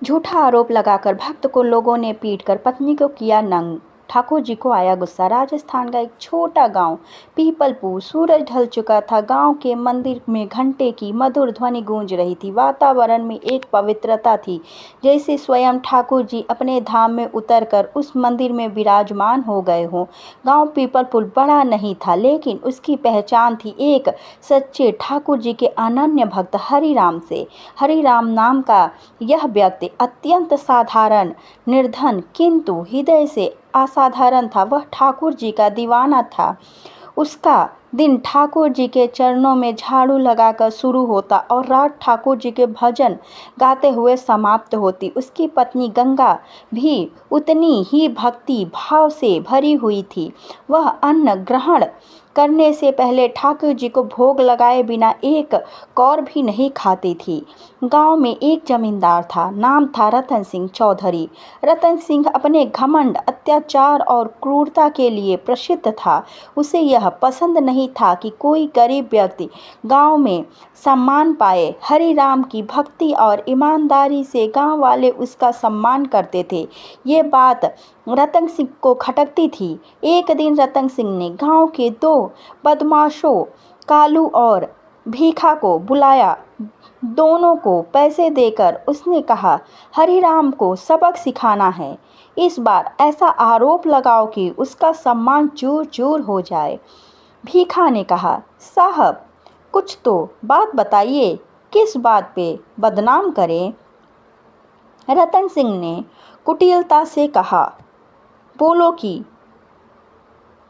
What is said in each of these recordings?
झूठा आरोप लगाकर भक्त को लोगों ने पीटकर पत्नी को किया नंग। ठाकुर जी को आया गुस्सा। राजस्थान का एक छोटा गांव पीपलपुर। सूरज ढल चुका था। गांव के मंदिर में घंटे की मधुर ध्वनि गूंज रही थी। वातावरण में एक पवित्रता थी, जैसे स्वयं ठाकुर जी अपने धाम में उतरकर उस मंदिर में विराजमान हो गए हों। गांव पीपलपुर बड़ा नहीं था, लेकिन उसकी पहचान थी एक सच्चे ठाकुर जी के अनन्य भक्त हरिराम से। हरिराम नाम का यह व्यक्ति अत्यंत साधारण, निर्धन, किंतु हृदय से असाधारण था। वह ठाकुर जी का दीवाना था। उसका दिन ठाकुर जी के चरणों में झाड़ू लगाकर शुरू होता और रात ठाकुर जी के भजन गाते हुए समाप्त होती। उसकी पत्नी गंगा भी उतनी ही भक्ति भाव से भरी हुई थी। वह अन्न ग्रहण करने से पहले ठाकुर जी को भोग लगाए बिना एक कौर भी नहीं खाती थी। गांव में एक जमींदार था, नाम था रतन सिंह चौधरी। रतन सिंह अपने घमंड, अत्याचार और क्रूरता के लिए प्रसिद्ध था। उसे यह पसंद नहीं था कि कोई गरीब व्यक्ति गांव में सम्मान पाए। हरिराम की भक्ति और ईमानदारी से गांव वाले उसका सम्मान करते थे। ये बात रतन सिंह को खटकती थी। एक दिन रतन सिंह ने गांव के दो बदमाशों कालू और भीखा को बुलाया। दोनों को पैसे देकर उसने कहा, हरिराम को सबक सिखाना है। इस बार ऐसा आरोप लगाओ कि उसका सम्मान चूर चूर हो जाए। भीखा ने कहा, साहब कुछ तो बात बताइए, किस बात पे बदनाम करें। रतन सिंह ने कुटिलता से कहा, बोलो कि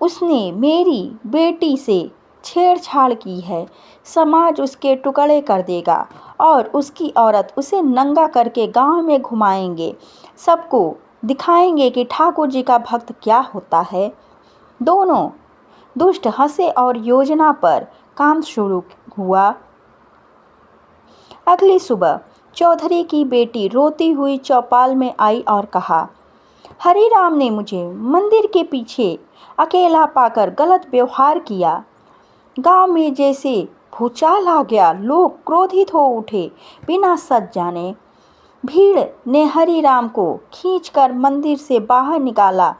उसने मेरी बेटी से छेड़छाड़ की है। समाज उसके टुकड़े कर देगा और उसकी औरत उसे नंगा करके गांव में घुमाएंगे। सबको दिखाएंगे कि ठाकुर जी का भक्त क्या होता है। दोनों दुष्ट हंसे और योजना पर काम शुरू हुआ। अगली सुबह चौधरी की बेटी रोती हुई चौपाल में आई और कहा, हरिराम ने मुझे मंदिर के पीछे अकेला पाकर गलत व्यवहार किया। गांव में जैसे भूचाल आ गया। लोग क्रोधित हो उठे। बिना सच जाने भीड़ ने हरिराम को खींचकर मंदिर से बाहर निकाला।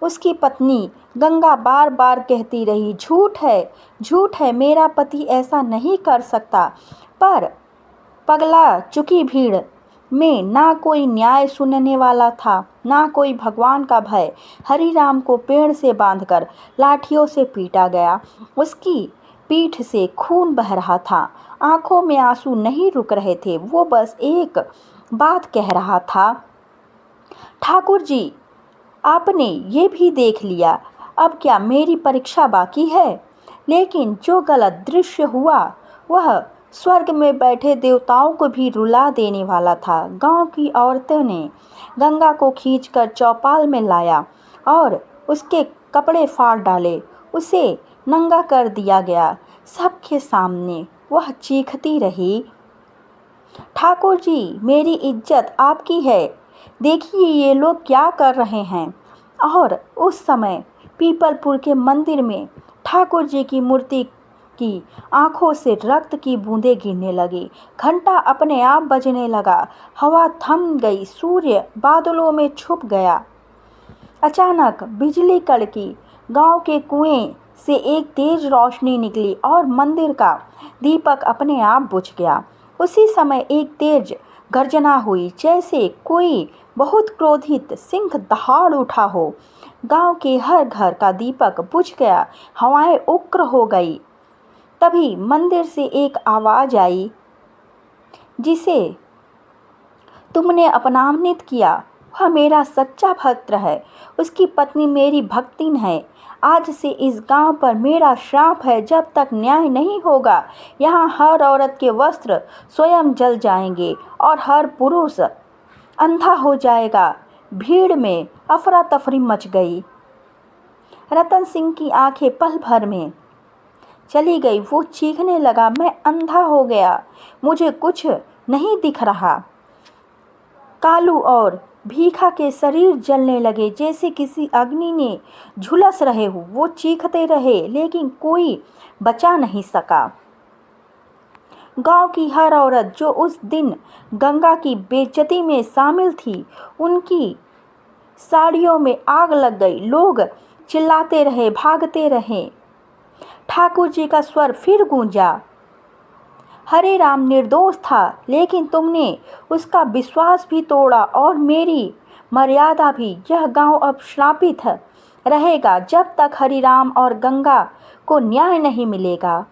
उसकी पत्नी गंगा बार बार कहती रही, झूठ है, झूठ है, मेरा पति ऐसा नहीं कर सकता। पर पगला चुकी भीड़ में ना कोई न्याय सुनने वाला था, ना कोई भगवान का भय। हरिराम को पेड़ से बांधकर लाठियों से पीटा गया। उसकी पीठ से खून बह रहा था। आंखों में आंसू नहीं रुक रहे थे। वो बस एक बात कह रहा था, ठाकुर जी, आपने ये भी देख लिया, अब क्या मेरी परीक्षा बाकी है। लेकिन जो गलत दृश्य हुआ वह स्वर्ग में बैठे देवताओं को भी रुला देने वाला था। गांव की औरतों ने गंगा को खींचकर चौपाल में लाया और उसके कपड़े फाड़ डाले। उसे नंगा कर दिया गया। सबके सामने वह चीखती रही, ठाकुर जी, मेरी इज्जत आपकी है, देखिए ये लोग क्या कर रहे हैं। और उस समय पीपलपुर के मंदिर में ठाकुर जी की मूर्ति की आंखों से रक्त की बूंदें गिरने लगी। घंटा अपने आप बजने लगा। हवा थम गई। सूर्य बादलों में छुप गया। अचानक बिजली कड़की। गांव के कुएं से एक तेज रोशनी निकली और मंदिर का दीपक अपने आप बुझ गया। उसी समय एक तेज गर्जना हुई, जैसे कोई बहुत क्रोधित सिंह दहाड़ उठा हो। गांव के हर घर का दीपक बुझ गया। हवाएं उग्र हो गई। तभी मंदिर से एक आवाज आई, जिसे तुमने अपमानित किया वह मेरा सच्चा भक्त है। उसकी पत्नी मेरी भक्तिन है। आज से इस गांव पर मेरा श्राप है। जब तक न्याय नहीं होगा, यहाँ हर औरत के वस्त्र स्वयं जल जाएंगे और हर पुरुष अंधा हो जाएगा। भीड़ में अफरा तफरी मच गई। रतन सिंह की आंखें पल भर में चली गई। वो चीखने लगा, मैं अंधा हो गया, मुझे कुछ नहीं दिख रहा। कालू और भीखा के शरीर जलने लगे, जैसे किसी अग्नि ने झुलस रहे हो। वो चीखते रहे, लेकिन कोई बचा नहीं सका। गांव की हर औरत जो उस दिन गंगा की बेइज्जती में शामिल थी, उनकी साड़ियों में आग लग गई। लोग चिल्लाते रहे, भागते रहे। ठाकुर जी का स्वर फिर गूंजा, हरे राम निर्दोष था, लेकिन तुमने उसका विश्वास भी तोड़ा और मेरी मर्यादा भी। यह गांव अब श्रापित रहेगा जब तक हरि राम और गंगा को न्याय नहीं मिलेगा।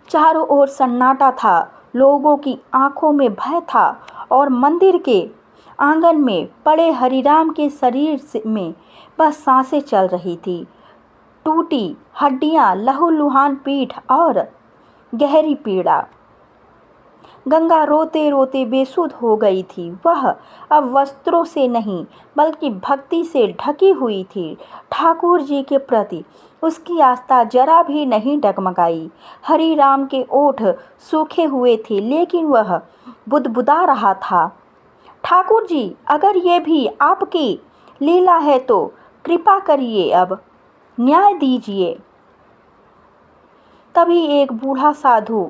चारों ओर सन्नाटा था, लोगों की आंखों में भय था और मंदिर के आंगन में पड़े हरिराम के शरीर में बस सांसें चल रही थी। टूटी हड्डियां, लहूलुहान पीठ और गहरी पीड़ा। गंगा रोते रोते बेसुध हो गई थी। वह अब वस्त्रों से नहीं बल्कि भक्ति से ढकी हुई थी। ठाकुर जी के प्रति उसकी आस्था जरा भी नहीं डगमगाई। हरि राम के ओठ सूखे हुए थे, लेकिन वह बुदबुदा रहा था, ठाकुर जी, अगर ये भी आपकी लीला है तो कृपा करिए, अब न्याय दीजिए। तभी एक बूढ़ा साधु,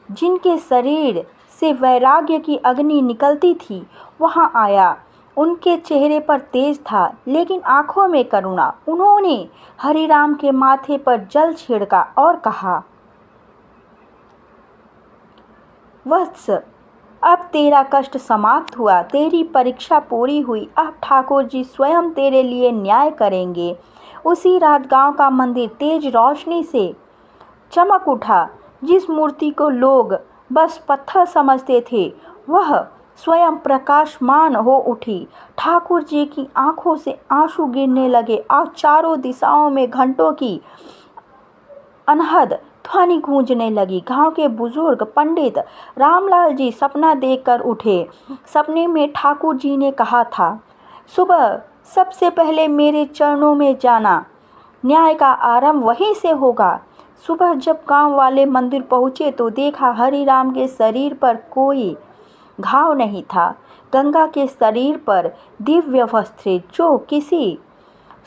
जिनके शरीर से वैराग्य की अग्नि निकलती थी, वहां आया। उनके चेहरे पर तेज था, लेकिन आंखों में करुणा। उन्होंने हरिराम के माथे पर जल छिड़का और कहा, वत्स, अब तेरा कष्ट समाप्त हुआ, तेरी परीक्षा पूरी हुई। अब ठाकुर जी स्वयं तेरे लिए न्याय करेंगे। उसी रात गांव का मंदिर तेज रोशनी से चमक उठा। जिस मूर्ति को लोग बस पत्थर समझते थे, वह स्वयं प्रकाशमान हो उठी। ठाकुर जी की आंखों से आंसू गिरने लगे और चारों दिशाओं में घंटों की अनहद ध्वनि गूंजने लगी। गांव के बुजुर्ग पंडित रामलाल जी सपना देखकर उठे। सपने में ठाकुर जी ने कहा था, सुबह सबसे पहले मेरे चरणों में जाना, न्याय का आरंभ वहीं से होगा। सुबह जब गांव वाले मंदिर पहुंचे तो देखा हरि राम के शरीर पर कोई घाव नहीं था। गंगा के शरीर पर दिव्य वस्त्र जो किसी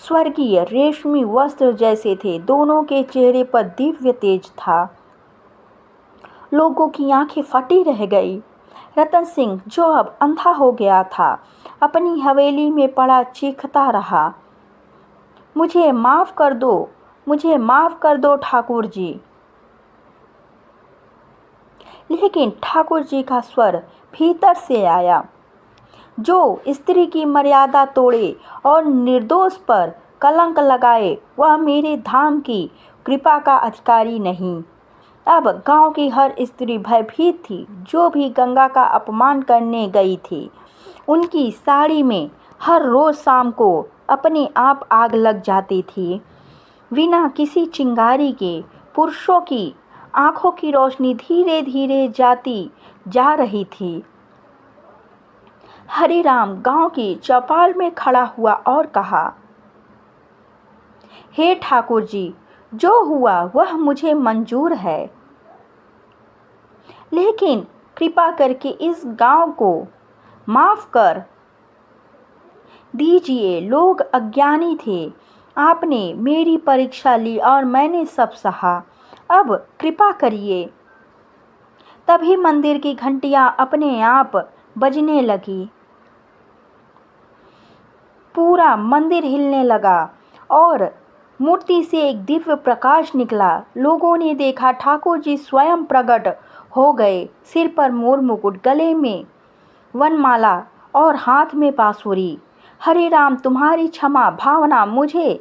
स्वर्गीय रेशमी वस्त्र जैसे थे। दोनों के चेहरे पर दिव्य तेज था। लोगों की आंखें फटी रह गई। रतन सिंह, जो अब अंधा हो गया था, अपनी हवेली में पड़ा चीखता रहा, मुझे माफ कर दो, मुझे माफ कर दो ठाकुर जी। लेकिन ठाकुर जी का स्वर भीतर से आया, जो स्त्री की मर्यादा तोड़े और निर्दोष पर कलंक लगाए, वह मेरे धाम की कृपा का अधिकारी नहीं। अब गांव की हर स्त्री भयभीत थी। जो भी गंगा का अपमान करने गई थी, उनकी साड़ी में हर रोज शाम को अपने आप आग लग जाती थी। बिना किसी चिंगारी के पुरुषों की आंखों की रोशनी धीरे धीरे जाती जा रही थी। हरिराम गांव की चौपाल में खड़ा हुआ और कहा, हे ठाकुर जी, जो हुआ वह मुझे मंजूर है, लेकिन कृपा करके इस गांव को माफ कर दीजिए। लोग अज्ञानी थे, आपने मेरी परीक्षा ली और मैंने सब सहा। अब कृपा करिए। तभी मंदिर की घंटियां अपने आप बजने लगी। पूरा मंदिर हिलने लगा और मूर्ति से एक दिव्य प्रकाश निकला। लोगों ने देखा ठाकुर जी स्वयं प्रकट हो गए। सिर पर मोर मुकुट, गले में वनमाला और हाथ में बांसुरी। हरे राम, तुम्हारी क्षमा भावना मुझे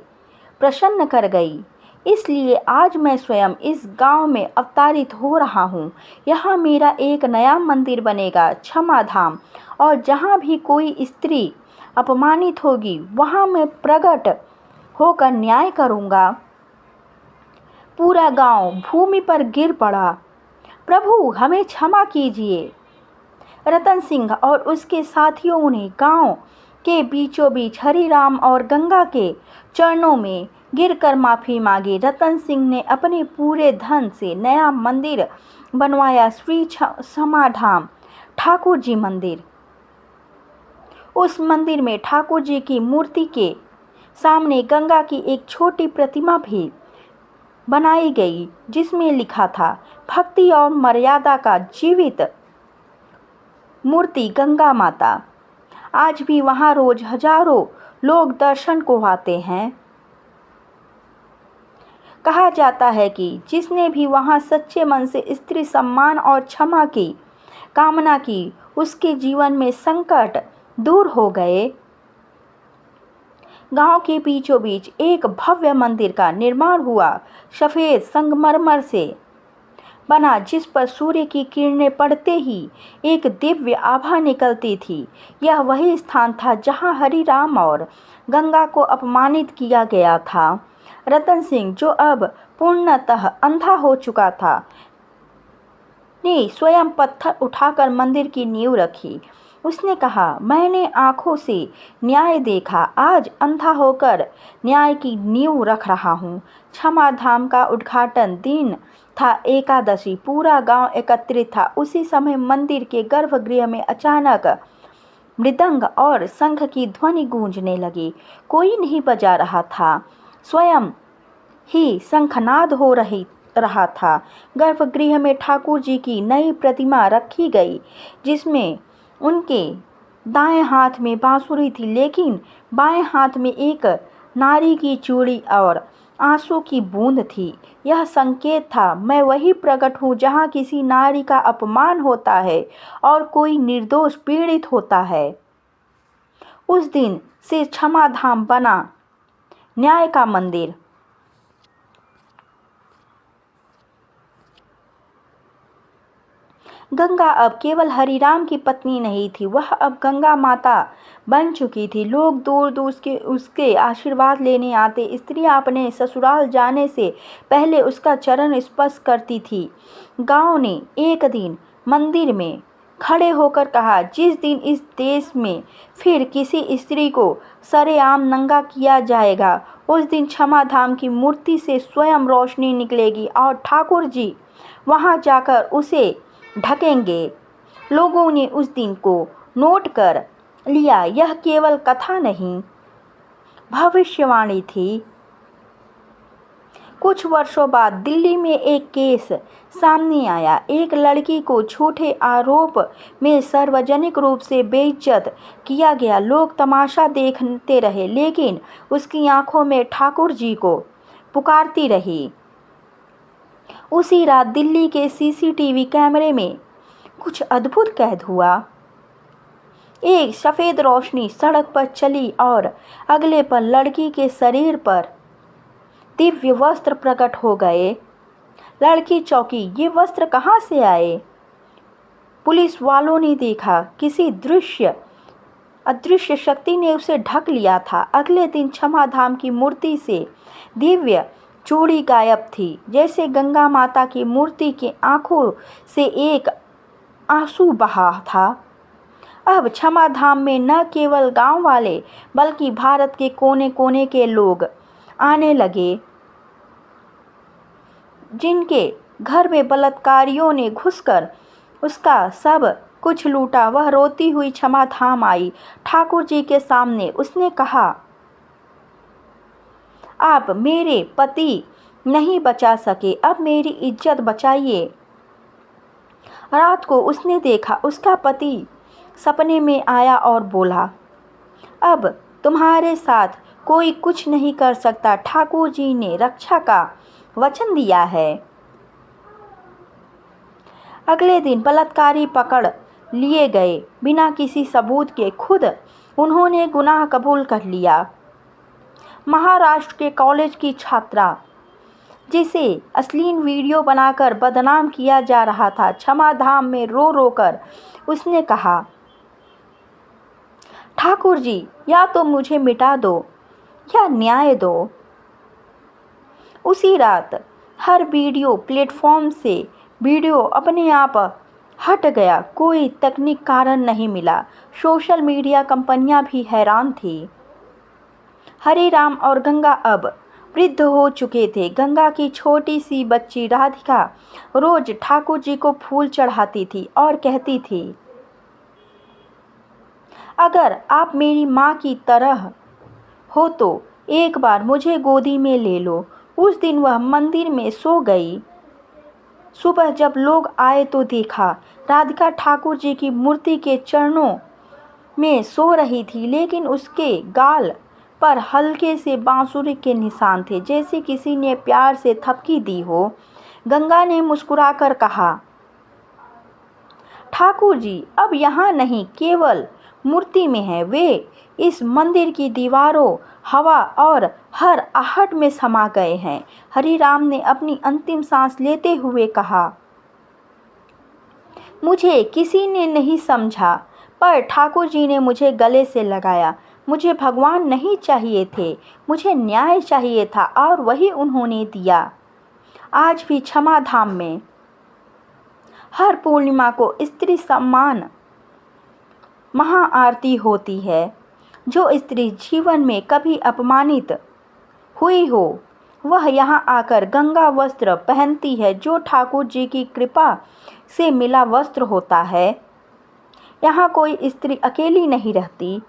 प्रसन्न कर गई, इसलिए आज मैं स्वयं इस गांव में अवतरित हो रहा हूँ। यहाँ मेरा एक नया मंदिर बनेगा, क्षमा धाम, और जहाँ भी कोई स्त्री अपमानित होगी, वहाँ मैं प्रकट होकर न्याय करूँगा। पूरा गांव भूमि पर गिर पड़ा। प्रभु, हमें क्षमा कीजिए। रतन सिंह और उसके साथियों ने गांव के बीचों बीच हरिराम और गंगा के चरणों में गिरकर माफी मांगी। रतन सिंह ने अपने पूरे धन से नया मंदिर बनवाया, श्री क्षमाधाम ठाकुर जी मंदिर। उस मंदिर में ठाकुर जी की मूर्ति के सामने गंगा की एक छोटी प्रतिमा भी बनाई गई जिसमें लिखा था भक्ति और मर्यादा का जीवित मूर्ति गंगा माता। आज भी वहां रोज हजारों लोग दर्शन को आते हैं। कहा जाता है कि जिसने भी वहां सच्चे मन से स्त्री सम्मान और क्षमा की कामना की उसके जीवन में संकट दूर हो गए। गांव के बीचों बीच एक भव्य मंदिर का निर्माण हुआ, सफेद संगमरमर से बना, जिस पर सूर्य की किरणें पड़ते ही एक दिव्य आभा निकलती थी। यह वही स्थान था जहां हरिराम और गंगा को अपमानित किया गया था। रतन सिंह, जो अब पूर्णतः अंधा हो चुका था, ने स्वयं पत्थर उठाकर मंदिर की नींव रखी। उसने कहा, मैंने आंखों से न्याय देखा, आज अंधा होकर न्याय की नींव रख रहा हूँ। क्षमा धाम का उद्घाटन दिन था एकादशी। पूरा गांव एकत्रित था। उसी समय मंदिर के गर्भगृह में अचानक मृदंग और शंख की ध्वनि गूंजने लगी। कोई नहीं बजा रहा था, स्वयं ही शंखनाद हो रहा था। गर्भगृह में ठाकुर जी की नई प्रतिमा रखी गई, जिसमें उनके दाएं हाथ में बांसुरी थी, लेकिन बाएं हाथ में एक नारी की चूड़ी और आंसू की बूंद थी। यह संकेत था, मैं वही प्रकट हूँ जहाँ किसी नारी का अपमान होता है और कोई निर्दोष पीड़ित होता है। उस दिन से क्षमा धाम बना न्याय का मंदिर। गंगा अब केवल हरिराम की पत्नी नहीं थी, वह अब गंगा माता बन चुकी थी। लोग दूर दूर के उसके आशीर्वाद लेने आते। स्त्रियां अपने ससुराल जाने से पहले उसका चरण स्पर्श करती थी। गांव ने एक दिन मंदिर में खड़े होकर कहा, जिस दिन इस देश में फिर किसी स्त्री को सरेआम नंगा किया जाएगा, उस दिन क्षमा धाम की मूर्ति से स्वयं रोशनी निकलेगी और ठाकुर जी वहां जाकर उसे ढकेंगे। लोगों ने उस दिन को नोट कर लिया। यह केवल कथा नहीं, भविष्यवाणी थी। कुछ वर्षों बाद दिल्ली में एक केस सामने आया। एक लड़की को झूठे आरोप में सार्वजनिक रूप से बेइज्जत किया गया। लोग तमाशा देखते रहे, लेकिन उसकी आंखों में ठाकुर जी को पुकारती रही। उसी रात दिल्ली के सीसीटीवी कैमरे में कुछ अद्भुत कैद हुआ। एक सफेद रोशनी सड़क पर चली और अगले पल लड़की के शरीर पर दिव्य वस्त्र प्रकट हो गए। लड़की चौंकी, ये वस्त्र कहाँ से आए? पुलिस वालों ने देखा, किसी अदृश्य शक्ति ने उसे ढक लिया था। अगले दिन क्षमा धाम की मूर्ति से दिव्य चूड़ी गायब थी, जैसे गंगा माता की मूर्ति की आंखों से एक आंसू बहा था। अब क्षमा धाम में न केवल गांव वाले बल्कि भारत के कोने कोने के लोग आने लगे। जिनके घर में बलात्कारियों ने घुसकर उसका सब कुछ लूटा, वह रोती हुई क्षमा धाम आई ठाकुर जी के सामने। उसने कहा, आप मेरे पति नहीं बचा सके, अब मेरी इज्जत बचाइए। रात को उसने देखा, उसका पति सपने में आया और बोला, अब तुम्हारे साथ कोई कुछ नहीं कर सकता, ठाकुर जी ने रक्षा का वचन दिया है। अगले दिन बलात्कारी पकड़ लिए गए बिना किसी सबूत के। खुद उन्होंने गुनाह कबूल कर लिया। महाराष्ट्र के कॉलेज की छात्रा, जिसे अश्लील वीडियो बनाकर बदनाम किया जा रहा था, क्षमा धाम में रो रो कर उसने कहा, ठाकुर जी, या तो मुझे मिटा दो या न्याय दो। उसी रात हर वीडियो प्लेटफॉर्म से वीडियो अपने आप हट गया। कोई तकनीक कारण नहीं मिला। सोशल मीडिया कंपनियां भी हैरान थी। हरिराम और गंगा अब वृद्ध हो चुके थे। गंगा की छोटी सी बच्ची राधिका रोज ठाकुर जी को फूल चढ़ाती थी और कहती थी, अगर आप मेरी माँ की तरह हो तो एक बार मुझे गोदी में ले लो। उस दिन वह मंदिर में सो गई। सुबह जब लोग आए तो देखा राधिका ठाकुर जी की मूर्ति के चरणों में सो रही थी, लेकिन उसके गाल पर हल्के से बांसुरी के निशान थे, जैसे किसी ने प्यार से थपकी दी हो। गंगा ने मुस्कुराकर कहा, ठाकुर जी अब यहाँ नहीं, केवल मूर्ति में है। वे इस मंदिर की दीवारों, हवा और हर आहट में समा गए हैं। हरिराम ने अपनी अंतिम सांस लेते हुए कहा, मुझे किसी ने नहीं समझा, पर ठाकुर जी ने मुझे गले से लगाया। मुझे भगवान नहीं चाहिए थे, मुझे न्याय चाहिए था, और वही उन्होंने दिया। आज भी क्षमा धाम में हर पूर्णिमा को स्त्री सम्मान महाआरती होती है। जो स्त्री जीवन में कभी अपमानित हुई हो, वह यहाँ आकर गंगा वस्त्र पहनती है, जो ठाकुर जी की कृपा से मिला वस्त्र होता है। यहाँ कोई स्त्री अकेली नहीं रहती।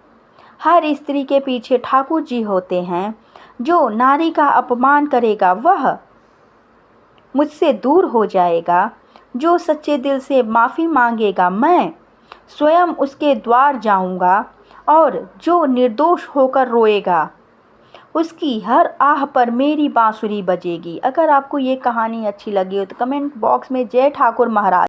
हर स्त्री के पीछे ठाकुर जी होते हैं। जो नारी का अपमान करेगा वह मुझसे दूर हो जाएगा। जो सच्चे दिल से माफ़ी मांगेगा, मैं स्वयं उसके द्वार जाऊंगा। और जो निर्दोष होकर रोएगा, उसकी हर आह पर मेरी बांसुरी बजेगी। अगर आपको ये कहानी अच्छी लगी हो तो कमेंट बॉक्स में जय ठाकुर महाराज